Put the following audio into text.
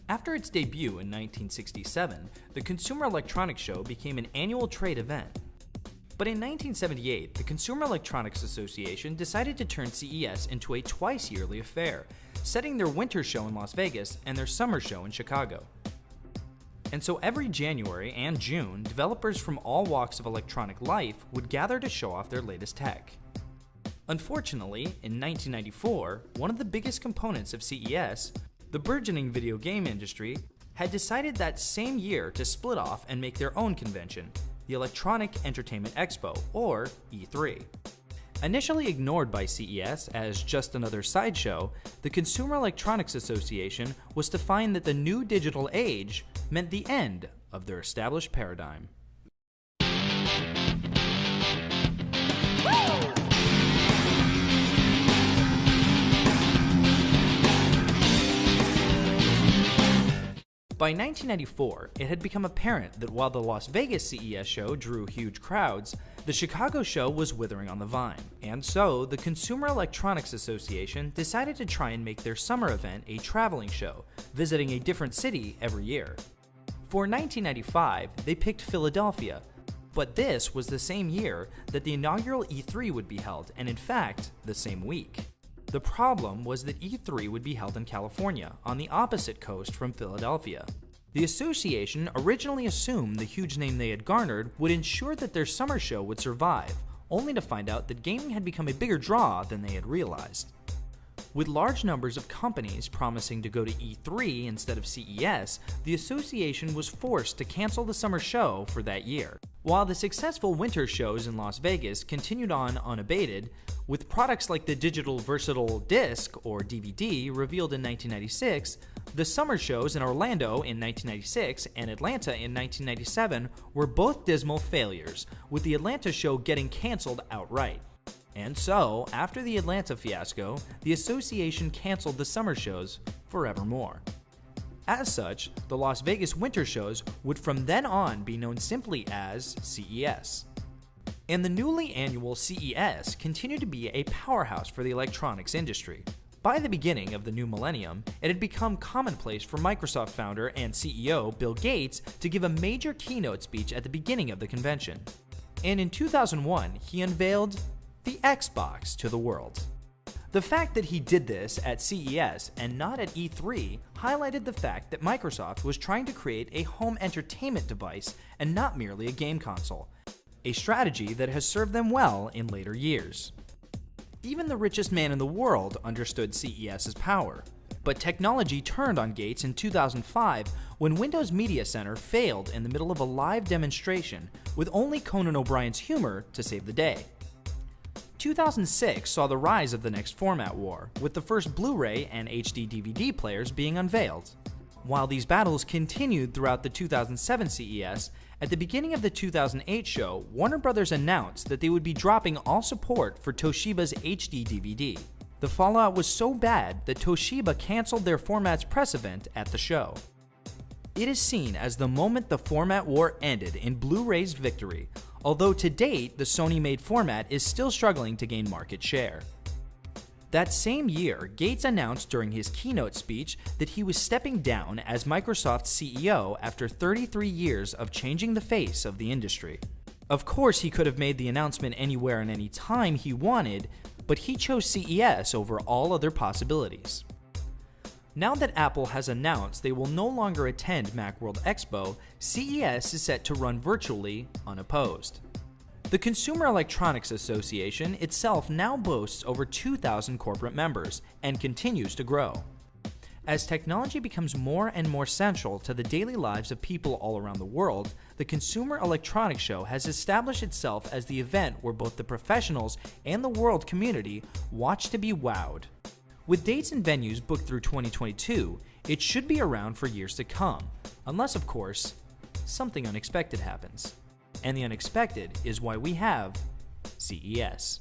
After its debut in 1967, the Consumer Electronics Show became an annual trade event. But in 1978, the Consumer Electronics Association decided to turn CES into a twice-yearly affair, setting their winter show in Las Vegas and their summer show in Chicago. And so every January and June, developers from all walks of electronic life would gather to show off their latest tech. Unfortunately, in 1994, one of the biggest components of CES, the burgeoning video game industry, had decided that same year to split off and make their own convention, the Electronic Entertainment Expo, or E3. Initially ignored by CES as just another sideshow, the Consumer Electronics Association was to find that the new digital age meant the end of their established paradigm. By 1994, it had become apparent that while the Las Vegas CES show drew huge crowds, the Chicago show was withering on the vine. And so, the Consumer Electronics Association decided to try and make their summer event a traveling show, visiting a different city every year. For 1995, they picked Philadelphia, but this was the same year that the inaugural E3 would be held, and in fact, the same week. The problem was that E3 would be held in California, on the opposite coast from Philadelphia. The association originally assumed the huge name they had garnered would ensure that their summer show would survive, only to find out that gaming had become a bigger draw than they had realized. With large numbers of companies promising to go to E3 instead of CES, the association was forced to cancel the summer show for that year. While the successful winter shows in Las Vegas continued on unabated, with products like the Digital Versatile Disc, or DVD, revealed in 1996, the summer shows in Orlando in 1996 and Atlanta in 1997 were both dismal failures, with the Atlanta show getting canceled outright. And so, after the Atlanta fiasco, the association canceled the summer shows forevermore. As such, the Las Vegas winter shows would from then on be known simply as CES. And the newly annual CES continued to be a powerhouse for the electronics industry. By the beginning of the new millennium, it had become commonplace for Microsoft founder and CEO Bill Gates to give a major keynote speech at the beginning of the convention. And in 2001, he unveiled the Xbox to the world. The fact that he did this at CES and not at E3 highlighted the fact that Microsoft was trying to create a home entertainment device and not merely a game console, a strategy that has served them well in later years. Even the richest man in the world understood CES's power. But technology turned on Gates in 2005 when Windows Media Center failed in the middle of a live demonstration, with only Conan O'Brien's humor to save the day. 2006 saw the rise of the next format war, with the first Blu-ray and HD DVD players being unveiled. While these battles continued throughout the 2007 CES, at the beginning of the 2008 show, Warner Bros. Announced that they would be dropping all support for Toshiba's HD DVD. The fallout was so bad that Toshiba canceled their Format's press event at the show. It is seen as the moment the format war ended in Blu-ray's victory, although to date the Sony-made format is still struggling to gain market share. That same year, Gates announced during his keynote speech that he was stepping down as Microsoft's CEO after 33 years of changing the face of the industry. Of course, he could have made the announcement anywhere and any time he wanted, but he chose CES over all other possibilities. Now that Apple has announced they will no longer attend Macworld Expo, CES is set to run virtually unopposed. The Consumer Electronics Association itself now boasts over 2,000 corporate members and continues to grow. As technology becomes more and more central to the daily lives of people all around the world, the Consumer Electronics Show has established itself as the event where both the professionals and the world community watch to be wowed. With dates and venues booked through 2022, it should be around for years to come, unless, of course, something unexpected happens. And the unexpected is why we have CES.